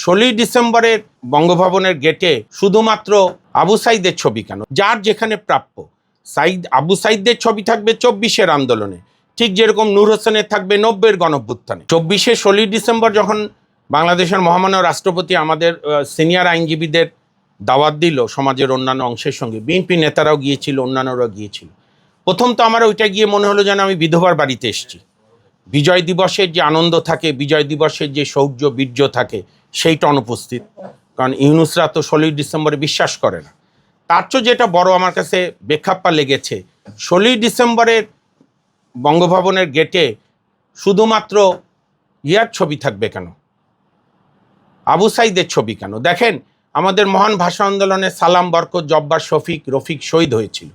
16ই ডিসেম্বরের বঙ্গভবনের গেটে শুধুমাত্র আবু সাইদের ছবি কেন? যার যেখানে প্রাপ্য। আবু সাইদের ছবি থাকবে 24-এর আন্দোলনে, ঠিক যেরকম নূর হোসেনের থাকবে 90-এর গণঅভ্যুত্থানে। 16ই ডিসেম্বর যখন বাংলাদেশের মহামান্য রাষ্ট্রপতি আমাদের সিনিয়র আইনজীবীদের দাওয়াত দিল সমাজের অন্যান্য অংশের সঙ্গে, বিএনপি নেতারাও গিয়েছিল, অন্যান্যরাও গিয়েছিল। প্রথম তো আমার ওইটা গিয়ে মনে হলো যেন আমি বিধবার বাড়িতে এসেছি। বিজয় দিবসের যে আনন্দ থাকে, বিজয় দিবসের যে শৌর্য বীর্য থাকে, সেইটা অনুপস্থিত। কারণ ইউনূসরা তো 16ই ডিসেম্বরে বিশ্বাস করে না। তার চেয়ে যেটা বড় আমার কাছে বেখাপ্পা লেগেছে, 16ই ডিসেম্বরের বঙ্গভবনের গেটে শুধুমাত্র ইয়ার ছবি থাকবে কেন? আবু সাইদের ছবি কেন? দেখেন, আমাদের মহান ভাষা আন্দোলনে সালাম, বরকত, জব্বার, রফিক শহীদ হয়েছিল।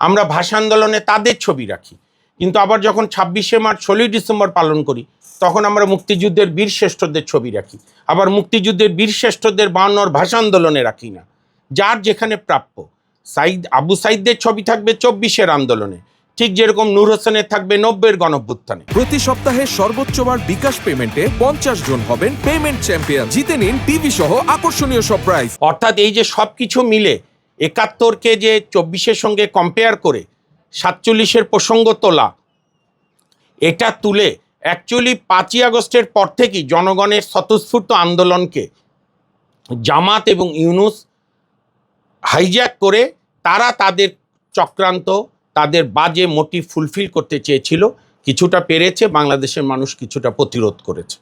আমরা ভাষা আন্দোলনে তাদের ছবি রাখি, কিন্তু আবার যখন 26শে মার্চ 16ই ডিসেম্বর পালন করি তখন আমরা মুক্তিযুদ্ধের বীর শ্রেষ্ঠদের ছবি রাখি। আবার মুক্তিযুদ্ধের বীর শ্রেষ্ঠদের 52-র ভাষা আন্দোলনে রাখি না। যার যেখানে প্রাপ্য। আবু সাইদের ছবি থাকবে 24-এর আন্দোলনে, ঠিক যেরকম নূর হোসেনের থাকবে 90-এর গণঅভ্যুত্থানে। প্রতি সপ্তাহে সর্বোচ্চবার বিকাশ পেমেন্টে 50 জন হবেন পেমেন্ট চ্যাম্পিয়ন। জিতে নিন টিভি সহ আকর্ষণীয় সব প্রাইজ। অর্থাৎ এই যে সব কিছু মিলে 71কে যে 24-এর সঙ্গে কম্পেয়ার করে 47-এর প্রসঙ্গ তোলা, এটা তুলে অ্যাকচুয়ালি 5ই আগস্টের পর থেকেই জনগণের স্বতঃস্ফূর্ত আন্দোলনকে জামাত এবং ইউনূস হাইজ্যাক করে তারা তাদের চক্রান্ত, তাদের বাজে মোটিভ ফুলফিল করতে চেয়েছিল। কিছুটা পেরেছে, বাংলাদেশের মানুষ কিছুটা প্রতিরোধ করেছে।